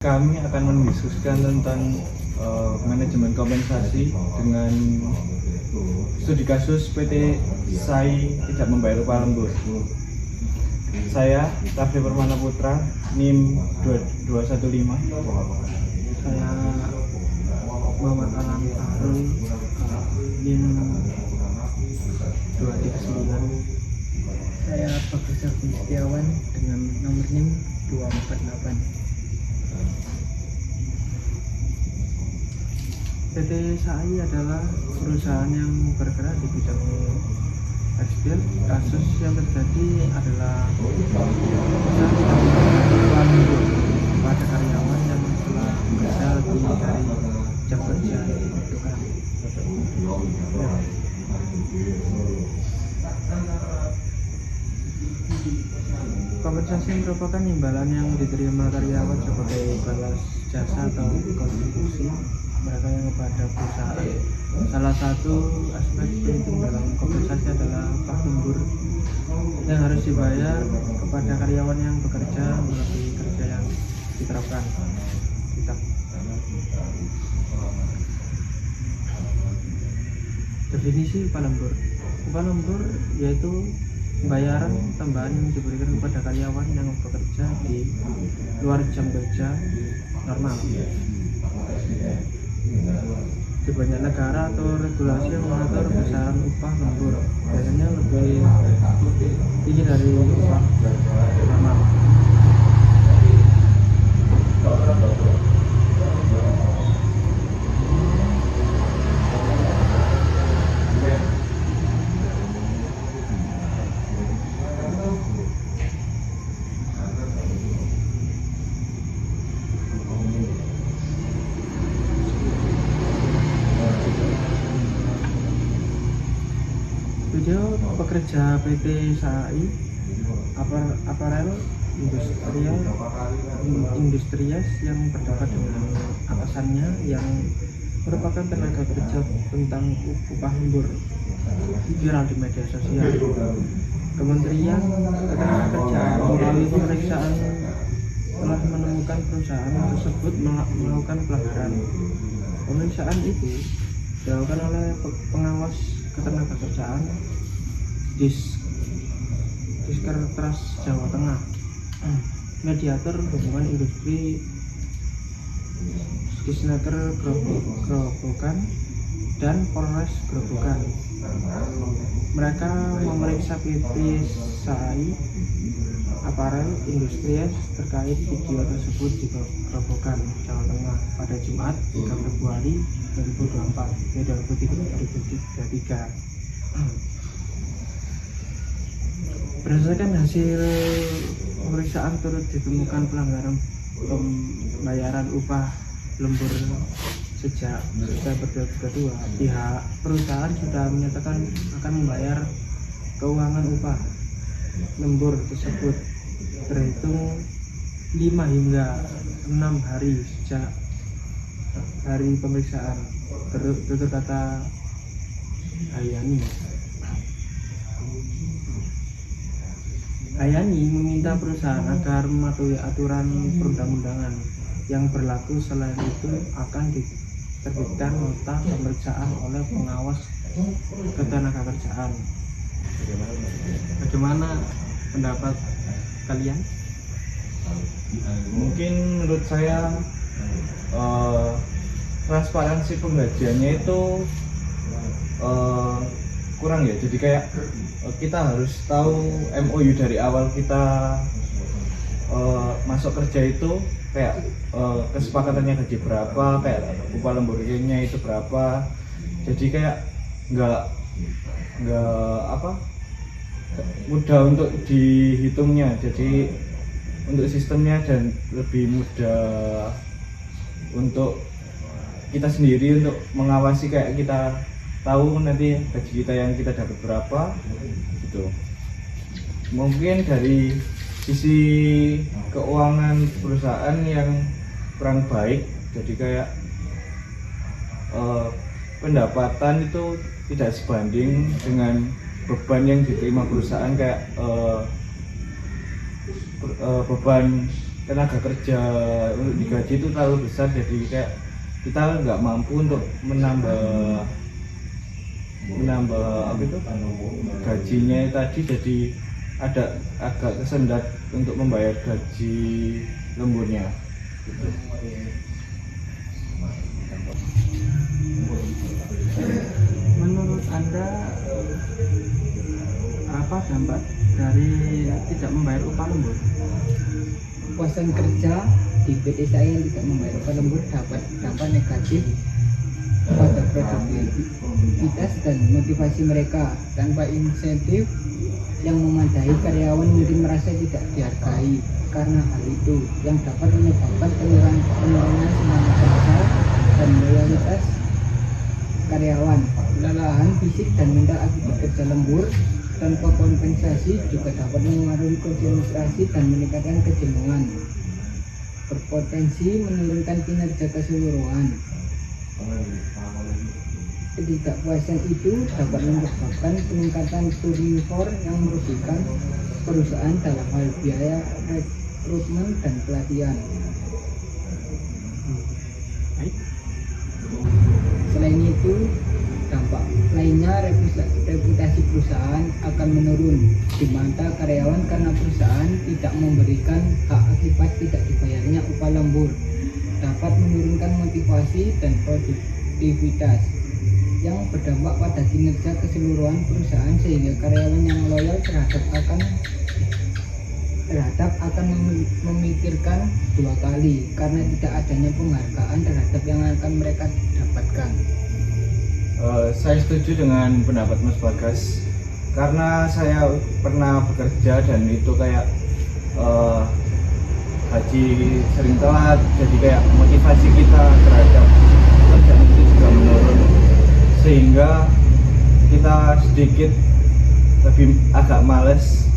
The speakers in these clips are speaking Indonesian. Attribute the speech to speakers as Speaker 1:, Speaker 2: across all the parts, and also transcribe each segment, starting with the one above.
Speaker 1: Kami akan mendiskusikan tentang manajemen kompensasi dengan studi kasus PT SAI tidak membayar upah lembur. Saya Raffi Permana Putra, NIM 215.
Speaker 2: Saya Muhammad Alam Fahrul, NIM 239. Saya Bagus Setiawan dengan nomor NIM 248. PT SAI adalah perusahaan yang bergerak di bidang tekstil. Kasus yang terjadi adalah pada karyawan yang telah bekerja lebih dari jam kerja dibutuhkan. Kompensasi merupakan imbalan yang diterima karyawan sebagai balas jasa atau kontribusi mereka yang kepada perusahaan. Salah satu aspek penting dalam kompensasi adalah upah lembur yang harus dibayar kepada karyawan yang bekerja melebihi kerja yang diterapkan. Definisi upah lembur. Upah lembur yaitu pembayaran tambahan yang diberikan kepada karyawan yang bekerja di luar jam kerja normal. Di banyak negara atau regulasi yang mengatur besaran upah lembur biasanya lebih tinggi dari upah normal. Video pekerja PT SAI Apparel Industrias yang berdebat dengan atasannya yang merupakan tenaga kerja tentang upah lembur viral di media sosial. Kementerian Ketenagakerjaan melalui pemeriksaan telah menemukan perusahaan tersebut melakukan pelanggaran. Pemeriksaan itu dilakukan oleh pengawas Ketenagakerjaan Diskertras Jawa Tengah, mediator hubungan industri Disnaker Grobogan dan Polres Grobogan. Mereka memeriksa PT SAI Apparel Industrias terkait video tersebut di Grobogan, Jawa Tengah pada Jumat 3 Februari 2023. Berdasarkan hasil pemeriksaan turut ditemukan pelanggaran pembayaran upah lembur sejak September 2022. Pihak perusahaan sudah menyatakan akan membayar keuangan upah lembur tersebut terhitung 5 hingga 6 hari sejak hari pemeriksaan, tutur kata Hayani. Hayani meminta perusahaan agar mematuhi aturan perundang-undangan yang berlaku. Selain itu akan diterbitkan nota pemeriksaan oleh pengawas Ketenagakerjaan. Bagaimana pendapat kalian?
Speaker 1: Mungkin menurut saya transparansi penggajiannya itu kurang ya. Jadi kayak kita harus tahu MOU dari awal kita masuk kerja itu kayak kesepakatannya gaji berapa, kayak upah lemburnya itu berapa. Jadi kayak nggak mudah untuk dihitungnya. Jadi untuk sistemnya dan lebih mudah untuk kita sendiri untuk mengawasi, kayak kita tahu nanti gaji kita yang kita dapat berapa gitu. mungkin dari sisi keuangan perusahaan yang kurang baik, jadi kayak pendapatan itu tidak sebanding dengan beban yang diterima perusahaan, kayak beban tenaga kerja untuk digaji itu terlalu besar, jadi kayak kita nggak mampu untuk menambah apa itu gajinya tadi, jadi agak kesendat untuk membayar gaji lemburnya gitu.
Speaker 2: Menurut Anda apa dampak dari tidak membayar upah lembur?
Speaker 3: Kepuasan kerja di PT saya yang tidak membayar upah lembur dapat dampak negatif pada produktivitas dan motivasi mereka. Tanpa insentif yang memadai, karyawan mungkin merasa tidak dihargai. Karena hal itu yang dapat menyebabkan penurunan semangat kerja dan loyalitas karyawan. Kelelahan fisik dan mental akibat kerja lembur tanpa kompensasi juga dapat mengaruhi konsentrasi dan meningkatkan kejenuhan, berpotensi menurunkan kinerja keseluruhan. Ketidakpuasan itu dapat menyebabkan peningkatan turnover yang merugikan perusahaan dalam hal biaya rekrutmen dan pelatihan. Selain itu, dampak lainnya reputasi perusahaan akan menurun di mata karyawan karena perusahaan tidak memberikan hak akibat tidak dibayarnya upah lembur, dapat menurunkan motivasi dan produktivitas yang berdampak pada kinerja keseluruhan perusahaan, sehingga karyawan yang loyal terhadap akan memikirkan dua kali karena tidak adanya penghargaan terhadap yang akan mereka dapatkan.
Speaker 1: Saya setuju dengan pendapat Mas Bagas, karena saya pernah bekerja dan itu kayak gaji sering telat, jadi kayak motivasi kita terhadap pekerjaan itu juga menurun, sehingga kita sedikit lebih agak males.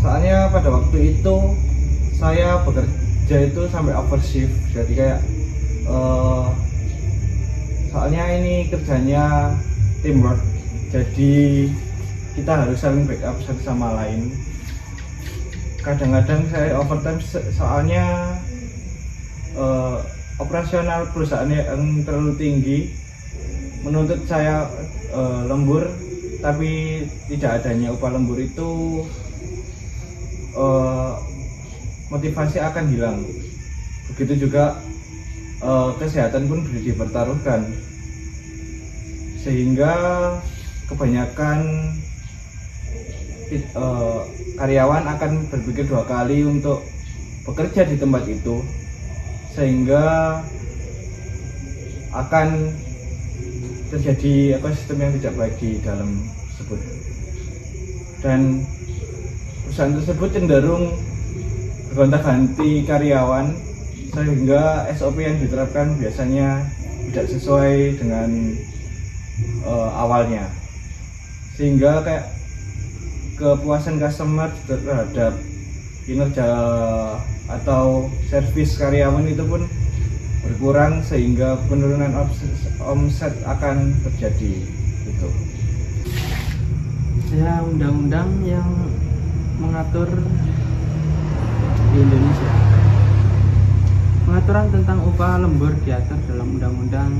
Speaker 1: Soalnya pada waktu itu saya bekerja itu sampai overshift, jadi kayak soalnya ini kerjanya teamwork, jadi kita harus saling backup satu sama lain. Kadang-kadang saya overtime soalnya operasional perusahaan yang terlalu tinggi menuntut saya lembur, tapi tidak adanya upah lembur itu motivasi akan hilang. Begitu juga kesehatan pun dipertaruhkan, sehingga kebanyakan karyawan akan berpikir dua kali untuk bekerja di tempat itu, sehingga akan terjadi ekosistem yang tidak baik di dalam tersebut, dan perusahaan tersebut cenderung gonta-ganti karyawan, sehingga SOP yang diterapkan biasanya tidak sesuai dengan awalnya, sehingga kayak kepuasan customer terhadap kinerja atau servis karyawan itu pun berkurang, sehingga penurunan omset akan terjadi gitu.
Speaker 2: Ya, undang-undang yang mengatur di Indonesia. Pengaturan tentang upah lembur diatur dalam Undang-Undang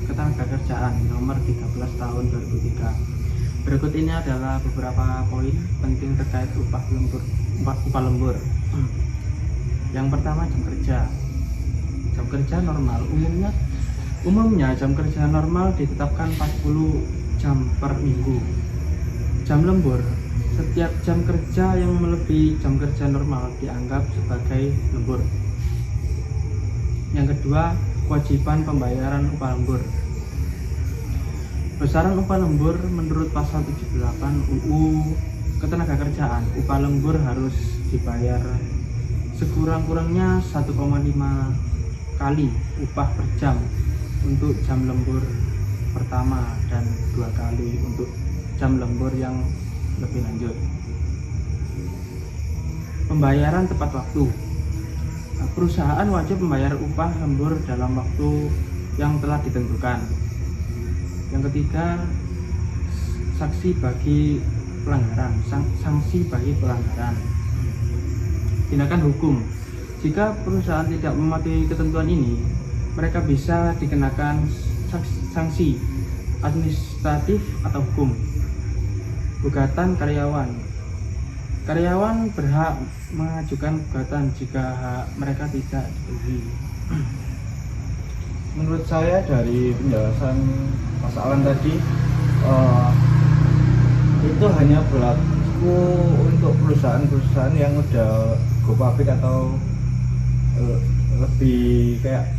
Speaker 2: Ketenagakerjaan Nomor 13 Tahun 2003. Berikut ini adalah beberapa poin penting terkait upah lembur. Yang pertama, jam kerja. Jam kerja normal. Umumnya jam kerja normal ditetapkan 40 jam per minggu. Jam lembur, setiap jam kerja yang melebihi jam kerja normal dianggap sebagai lembur. Yang kedua, kewajiban pembayaran upah lembur. Besaran upah lembur menurut pasal 78 UU Ketenagakerjaan, upah lembur harus dibayar sekurang-kurangnya 1,5 kali upah per jam untuk jam lembur pertama dan 2 kali untuk jam lembur yang lebih lanjut. pembayaran tepat waktu. Perusahaan wajib membayar upah lembur dalam waktu yang telah ditentukan. Yang ketiga, sanksi bagi pelanggaran. Tindakan hukum. Jika perusahaan tidak mematuhi ketentuan ini, mereka bisa dikenakan sanksi administratif atau hukum. Gugatan karyawan. Karyawan berhak mengajukan gugatan jika hak mereka tidak dipenuhi.
Speaker 1: Menurut saya dari penjelasan Mas Alan tadi, itu hanya berlaku untuk perusahaan-perusahaan yang udah go public atau lebih kayak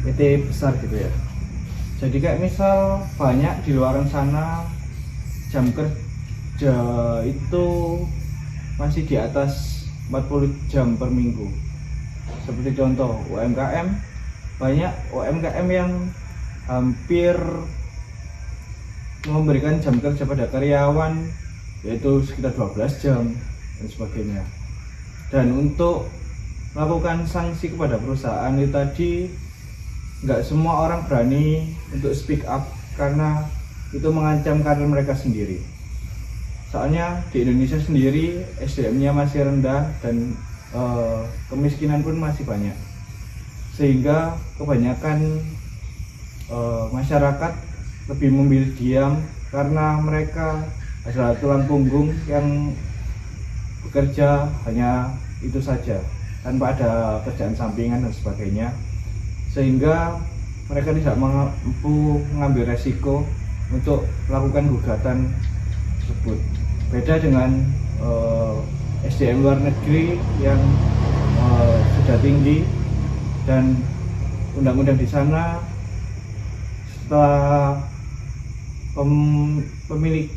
Speaker 1: PT besar gitu ya. Jadi kayak misal banyak di luar sana jam kerja itu masih di atas 40 jam per minggu. Seperti contoh UMKM, banyak UMKM yang hampir memberikan jam kerja pada karyawan yaitu sekitar 12 jam dan sebagainya. Dan untuk melakukan sanksi kepada perusahaan itu tadi, nggak semua orang berani untuk speak up karena itu mengancam karir mereka sendiri. Soalnya di Indonesia sendiri SDM-nya masih rendah dan kemiskinan pun masih banyak, sehingga kebanyakan masyarakat lebih memilih diam karena mereka adalah tulang punggung yang bekerja hanya itu saja tanpa ada kerjaan sampingan dan sebagainya, sehingga mereka tidak mampu mengambil resiko untuk melakukan gugatan tersebut. Beda dengan SDM luar negeri yang sudah tinggi dan undang-undang di sana setelah pemilik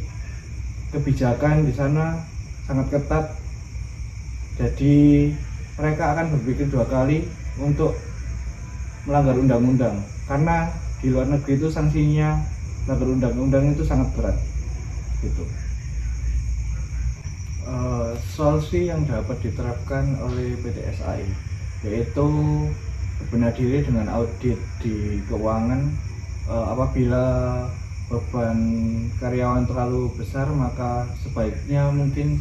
Speaker 1: kebijakan di sana sangat ketat, jadi mereka akan berpikir dua kali untuk melanggar undang-undang karena di luar negeri itu sanksinya melanggar undang-undang itu sangat berat gitu. Solusi yang dapat diterapkan oleh PT SAI yaitu berbenah diri dengan audit di keuangan. Apabila beban karyawan terlalu besar, maka sebaiknya mungkin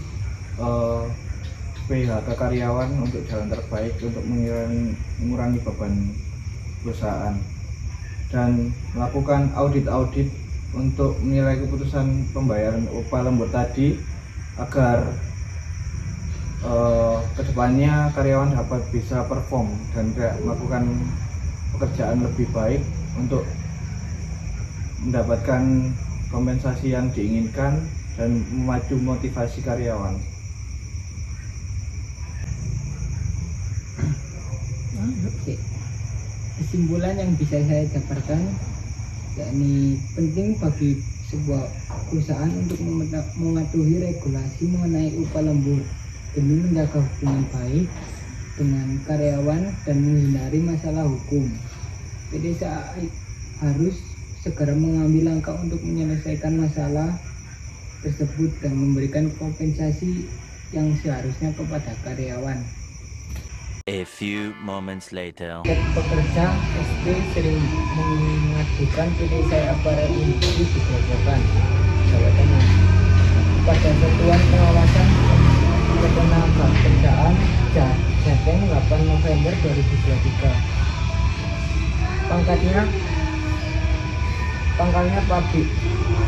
Speaker 1: PHK karyawan untuk jalan terbaik untuk mengurangi beban perusahaan dan melakukan audit untuk menilai keputusan pembayaran upah lembur tadi agar kedepannya karyawan dapat bisa perform dan melakukan pekerjaan lebih baik untuk mendapatkan kompensasi yang diinginkan dan memacu motivasi karyawan.
Speaker 3: Oke. Kesimpulan yang bisa saya jabarkan, yakni penting bagi sebuah perusahaan untuk mematuhi regulasi mengenai upah lembur demi menjaga hubungan baik dengan karyawan dan menghindari masalah hukum. PT SAI harus segera mengambil langkah untuk menyelesaikan masalah tersebut dan memberikan kompensasi yang seharusnya kepada karyawan.
Speaker 4: A few moments later.
Speaker 3: Pekerja SP sering mengadukan PT SAI aparat industri di Grobogan, Jawa Tengah pada Satuan Pengawasan Ketenaga Kerjaan Jateng 8 November 2023. Pangkalnya pabrik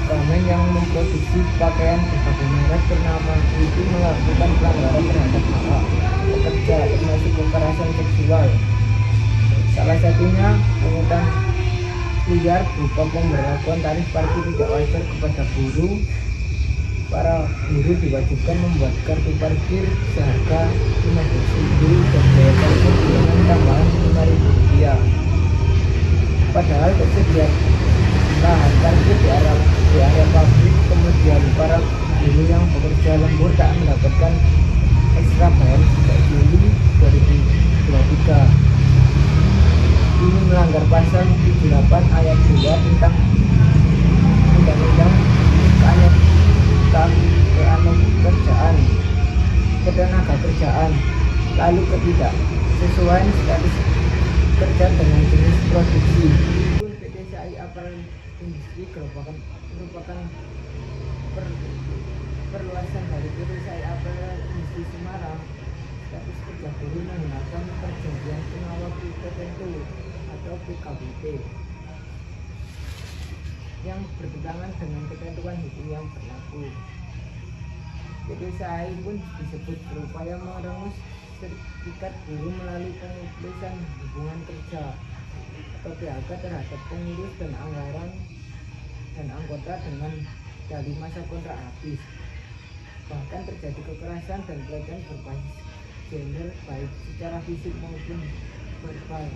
Speaker 3: garmen yang memproduksi pakaian berbagai merek bernama itu melakukan pelanggaran terhadap hak pekerja termasuk kekerasan seksual. Salah satunya pungutan liar berupa pemberlakuan tarif parkir tidak wajar kepada buruh. Para buruh diwajibkan membuat kartu parkir seharga Rp15.000 dan biaya parkir dengan tambahan Rp5.000. Padahal tersedia lahan parkir di area pabrik, kemudian para buruh yang bekerja lembur tak mendapatkan ekstra bayar sejak Juli 2023. Ini melanggar pasal 78 ayat 2 tentang Undang-Undang Ketenagakerjaan ketenaga kerjaan, lalu ketidaksesuaian status kerja dengan jenis produksi. PT SAI Apparel Industri merupakan perluasan dari PT SAI Apparel Industri Semarang. Status kerja buruh menggunakan perjanjian tengah waktu tertentu atau PKWT yang bertentangan dengan ketentuan hukum yang berlaku. PT SAI pun disebut berupaya merengus serikat buruh melalui pemutusan hubungan kerja atau PHK terhadap pengurus dan anggaran dan anggota dengan dari masa kontrak habis. Bahkan terjadi kekerasan dan pelecehan berbasis gender baik secara fisik maupun verbal.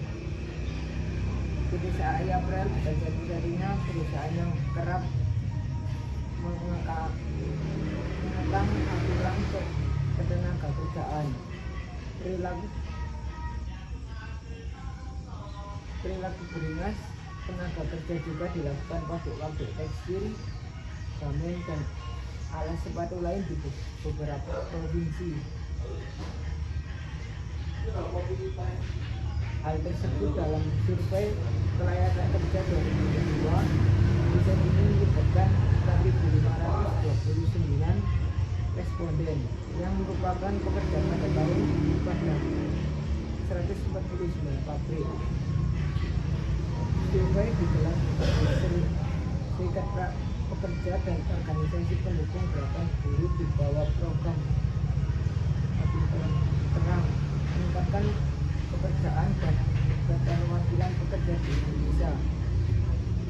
Speaker 3: PT SAI Apparel bukan satu-satunya perusahaan yang kerap mengekang aturan ketenaga kerjaan. Perilaku beringas tenaga kerja juga dilakukan pabrik-pabrik tekstil, garmen dan alas sepatu lain di beberapa provinsi. Hal tersebut dalam survei kelayakan kerja 2022 riset ini menyebutkan 4.529 responden yang merupakan pekerja pada tahun pada 149 pabrik. Survei digelar Serikat Pekerja dan organisasi pendukung gerakan buruh di bawah program Terang meningkatkan pekerjaan dan keterwakilan pekerja di Indonesia.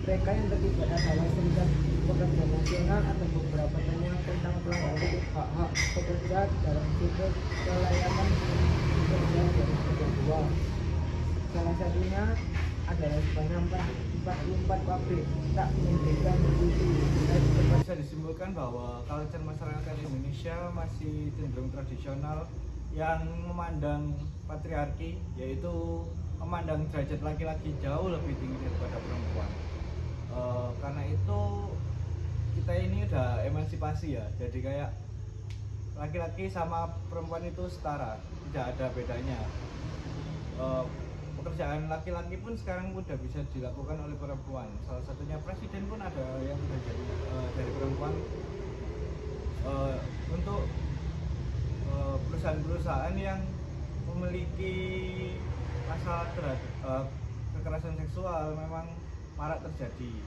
Speaker 3: Mereka yang terlibat adalah Serikat Pekerja Nasional atau beberapa temuan tentang pelanggaran hak-hak pekerja dalam survei kelayakan kerja 2022. Salah satunya adalah sebanyak 44 pabrik tak memberikan mutu.
Speaker 1: Bisa disimpulkan bahwa culture masyarakat Indonesia masih cenderung tradisional yang memandang patriarki, yaitu memandang derajat laki-laki jauh lebih tinggi daripada perempuan. Karena itu kita ini udah emansipasi ya, jadi kayak laki-laki sama perempuan itu setara, tidak ada bedanya. Pekerjaan laki-laki pun sekarang udah bisa dilakukan oleh perempuan. Salah satunya presiden pun ada yang udah jadi dari perempuan. Untuk perusahaan-perusahaan yang memiliki masalah terhadap kekerasan seksual memang marak terjadi.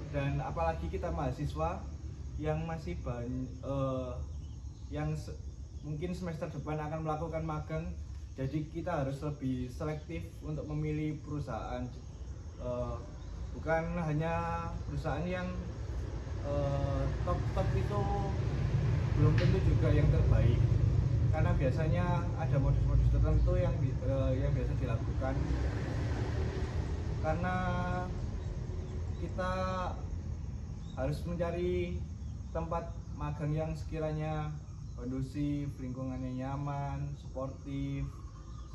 Speaker 1: Dan apalagi kita mahasiswa yang masih mungkin semester depan akan melakukan magang. Jadi kita harus lebih selektif untuk memilih perusahaan, bukan hanya perusahaan yang top itu belum tentu juga yang terbaik, karena biasanya ada modus-modus tertentu yang biasa dilakukan. Karena kita harus mencari tempat magang yang sekiranya kondusif, lingkungannya nyaman, suportif,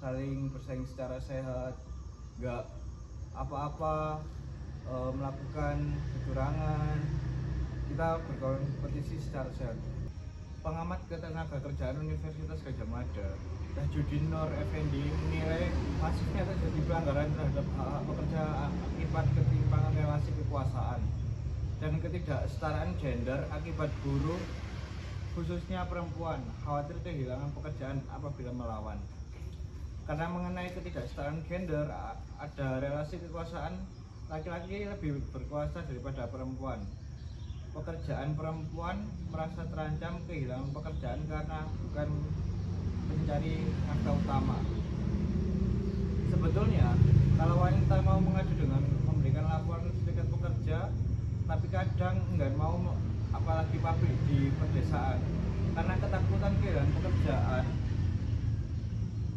Speaker 1: saling bersaing secara sehat, nggak apa-apa melakukan kecurangan, kita berkompetisi secara sehat. Pengamat ketenagakerjaan Universitas Gadjah Mada, Tajudin Nur Effendi menilai masifnya terjadi pelanggaran terhadap hak pekerja akibat ketimpangan relasi kekuasaan dan ketidaksetaraan gender akibat buruh, khususnya perempuan, khawatir kehilangan pekerjaan apabila melawan. Karena mengenai ketidaksetaraan gender, ada relasi kekuasaan, laki-laki lebih berkuasa daripada perempuan. Pekerjaan perempuan merasa terancam kehilangan pekerjaan karena bukan mencari nafkah utama. Sebetulnya, kalau wanita mau mengadu dengan memberikan laporan serikat pekerja, tapi kadang enggak mau, apalagi pabrik di pedesaan, karena ketakutan kehilangan pekerjaan.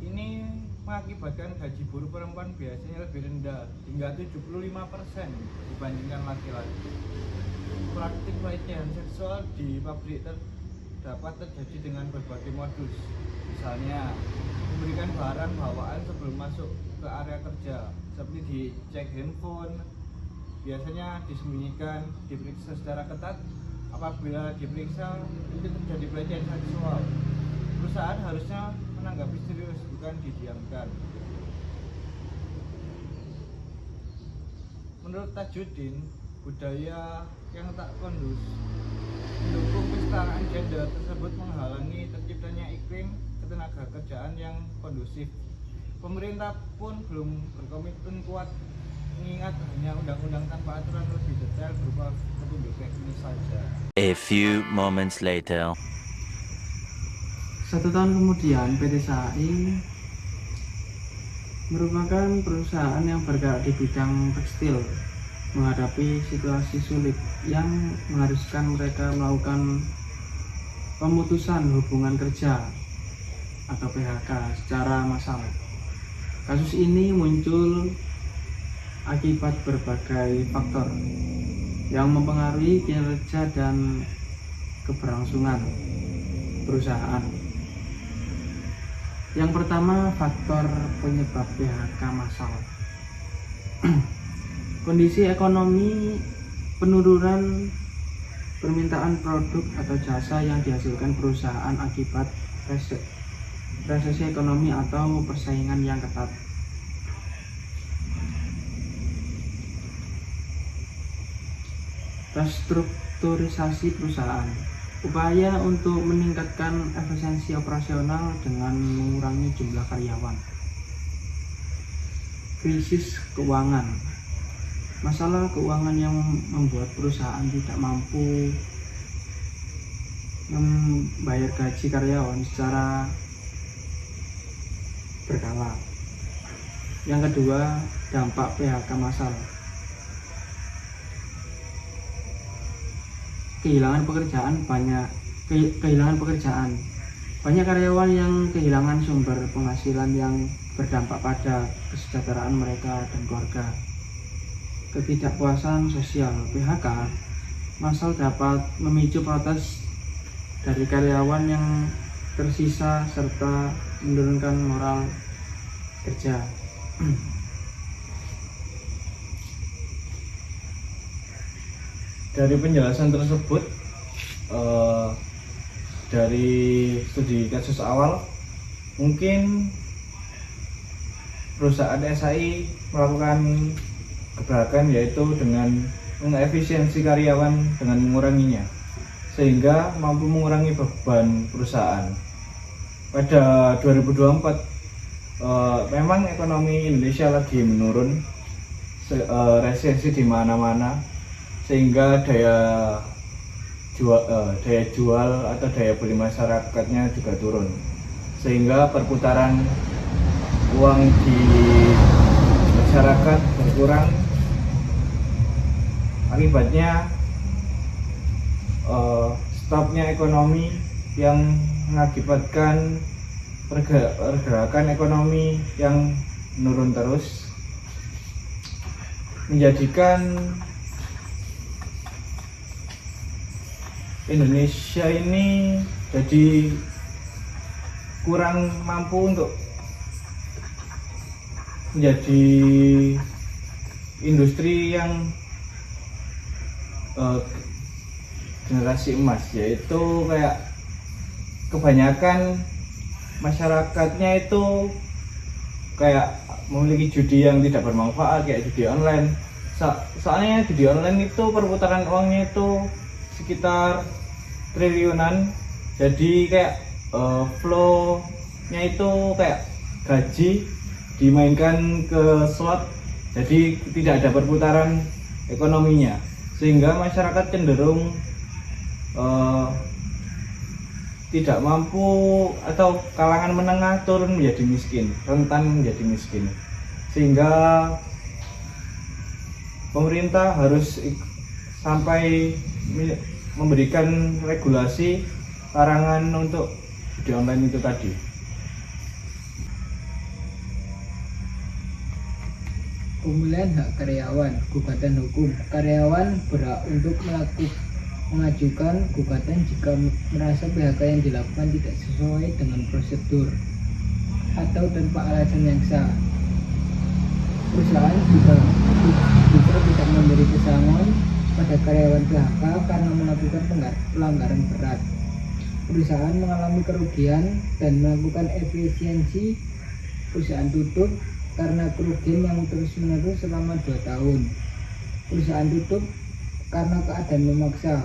Speaker 1: Ini mengakibatkan gaji buruh perempuan biasanya lebih rendah hingga 75% dibandingkan laki-laki. Praktik pelecehan seksual di pabrik dapat terjadi dengan berbagai modus, misalnya memberikan barang bawaan sebelum masuk ke area kerja, seperti dicek handphone, biasanya disembunyikan, diperiksa secara ketat, apabila diperiksa itu terjadi pelecehan seksual, perusahaan harusnya menanggapi serius, bukan didiamkan. Menurut Tajudin, budaya yang tak kondusif mendukung kesetaraan gender tersebut menghalangi terciptanya iklim ketenagakerjaan yang kondusif. Pemerintah pun belum berkomitmen kuat, mengingat hanya undang-undang tanpa aturan lebih detail berupa petunjuk teknis saja.
Speaker 4: A few moments later.
Speaker 2: 1 tahun kemudian, PT SAI merupakan perusahaan yang bergerak di bidang tekstil menghadapi situasi sulit yang mengharuskan mereka melakukan pemutusan hubungan kerja atau PHK secara massal. Kasus ini muncul akibat berbagai faktor yang mempengaruhi kinerja dan keberlangsungan perusahaan. Yang pertama, faktor penyebab PHK massal. Kondisi ekonomi, penurunan permintaan produk atau jasa yang dihasilkan perusahaan akibat resesi ekonomi atau persaingan yang ketat. Restrukturisasi perusahaan, upaya untuk meningkatkan efisiensi operasional dengan mengurangi jumlah karyawan. Krisis keuangan, masalah keuangan yang membuat perusahaan tidak mampu membayar gaji karyawan secara berkala. Yang kedua, dampak PHK massal. Kehilangan pekerjaan. Banyak karyawan yang kehilangan sumber penghasilan yang berdampak pada kesejahteraan mereka dan keluarga. Ketidakpuasan sosial, PHK massal dapat memicu protes dari karyawan yang tersisa serta menurunkan moral kerja.
Speaker 1: Dari penjelasan tersebut, dari studi kasus awal, mungkin perusahaan SAI melakukan gebrakan yaitu dengan mengefisiensi karyawan dengan menguranginya, sehingga mampu mengurangi beban perusahaan. Pada 2024, memang ekonomi Indonesia lagi menurun, resesi di mana-mana, sehingga daya jual atau daya beli masyarakatnya juga turun, sehingga perputaran uang di masyarakat berkurang. Akibatnya stopnya ekonomi yang mengakibatkan pergerakan ekonomi yang menurun terus, menjadikan Indonesia ini jadi kurang mampu untuk menjadi industri yang generasi emas, yaitu kayak kebanyakan masyarakatnya itu kayak memiliki judi yang tidak bermanfaat, kayak judi online. Soalnya judi online itu perputaran uangnya itu sekitar triliunan, jadi kayak flow-nya itu kayak gaji dimainkan ke slot, jadi tidak ada perputaran ekonominya, sehingga masyarakat cenderung tidak mampu atau kalangan menengah turun menjadi miskin, rentan menjadi miskin, sehingga pemerintah harus sampai memberikan regulasi larangan untuk judi online itu tadi.
Speaker 3: Pemulihan hak karyawan, gugatan hukum. Karyawan berhak untuk mengajukan gugatan jika merasa PHK yang dilakukan tidak sesuai dengan prosedur atau tanpa alasan yang sah. Perusahaan juga tidak memberi pesangon pada karyawan PHK karena melakukan pelanggaran berat. Perusahaan mengalami kerugian dan melakukan efisiensi. Perusahaan tutup karena kerugian yang terus-menerus selama 2 tahun. Perusahaan tutup karena keadaan memaksa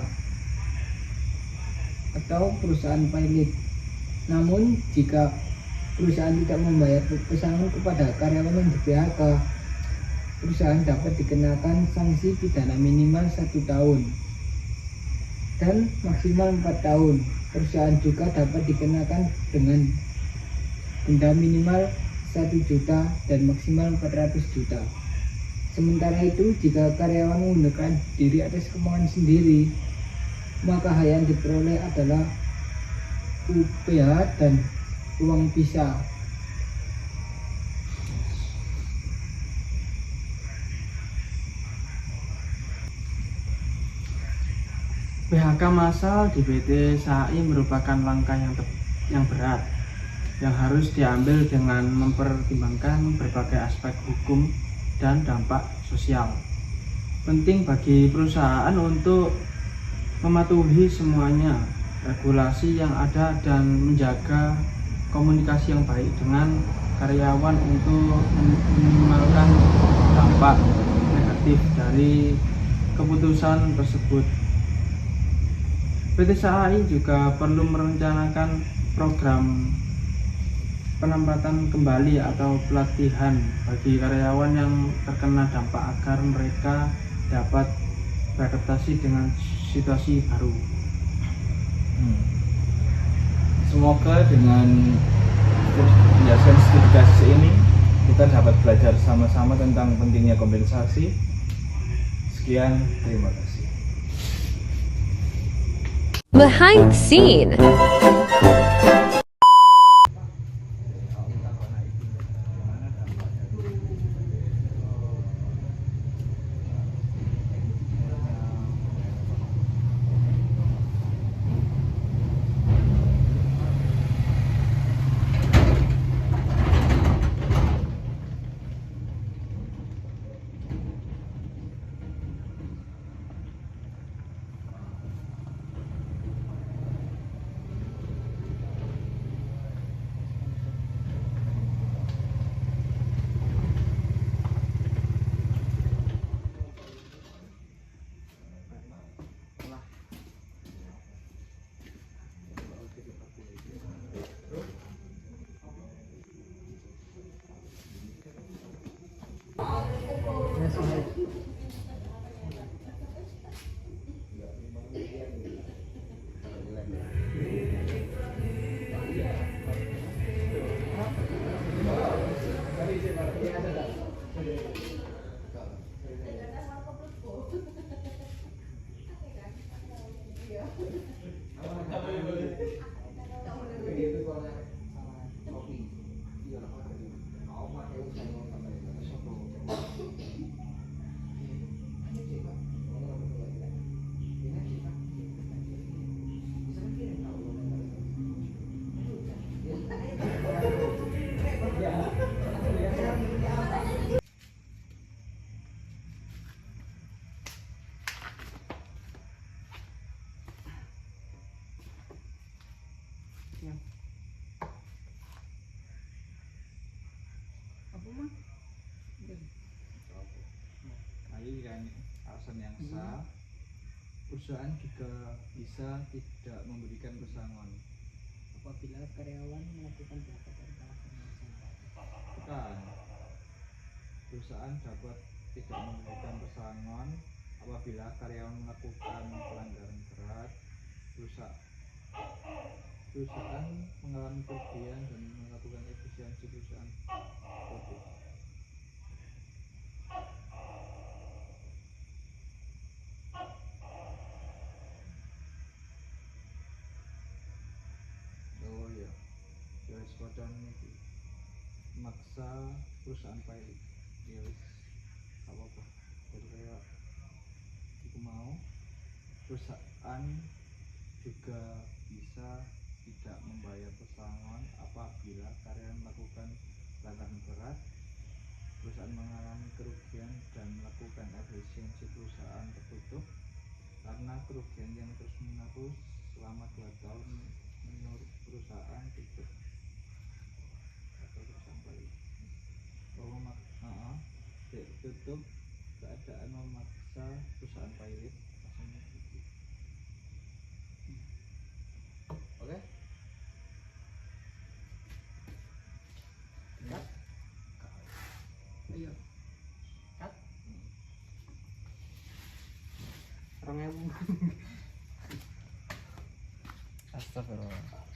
Speaker 3: atau perusahaan pilot. Namun jika perusahaan tidak membayar pesangon kepada karyawan yang di PHK, perusahaan dapat dikenakan sanksi pidana minimal 1 tahun dan maksimal 4 tahun. Perusahaan juga dapat dikenakan dengan denda minimal 1 juta dan maksimal 400 juta. Sementara itu, jika karyawan mengundurkan diri atas kemauan sendiri, maka hal yang diperoleh adalah UPH dan uang pisah.
Speaker 2: PHK massal di PT SAI merupakan langkah yang berat yang harus diambil dengan mempertimbangkan berbagai aspek hukum dan dampak sosial. Penting bagi perusahaan untuk mematuhi semuanya regulasi yang ada dan menjaga komunikasi yang baik dengan karyawan untuk meminimalkan dampak negatif dari keputusan tersebut. PT SAI juga perlu merencanakan program penempatan kembali atau pelatihan bagi karyawan yang terkena dampak agar mereka dapat beradaptasi dengan situasi baru.
Speaker 1: Semoga dengan penjelasan studi kasus ini kita dapat belajar sama-sama tentang pentingnya kompensasi. Sekian, terima kasih.
Speaker 5: Behind scene.
Speaker 1: Dengan alasan yang sah, perusahaan juga bisa tidak memberikan pesangon
Speaker 3: Apabila karyawan melakukan PHK tanpa alasan yang sah.
Speaker 1: Bukan. Perusahaan dapat tidak memberikan pesangon apabila karyawan melakukan pelanggaran berat. Perusahaan mengalami kerugian dan melakukan efisiensi perusahaan tutup. Oh iya, garis badan itu maksa perusahaan pilot. Ya wis, apa-apa. Jadi kayak aku mau perusahaan juga bisa tidak membayar pesangon apabila karyawan melakukan pelanggaran berat. perusahaan mengalami kerugian dan melakukan efisiensi perusahaan tertutup karena kerugian yang terus menerus selama 2 tahun menurut perusahaan tutup atau perusahaan balik tutup keadaan memaksa perusahaan pilot langsung tutup. Oke. Cut.
Speaker 3: Ayo.
Speaker 1: Cut.
Speaker 2: 2000.
Speaker 1: Astagfirullah.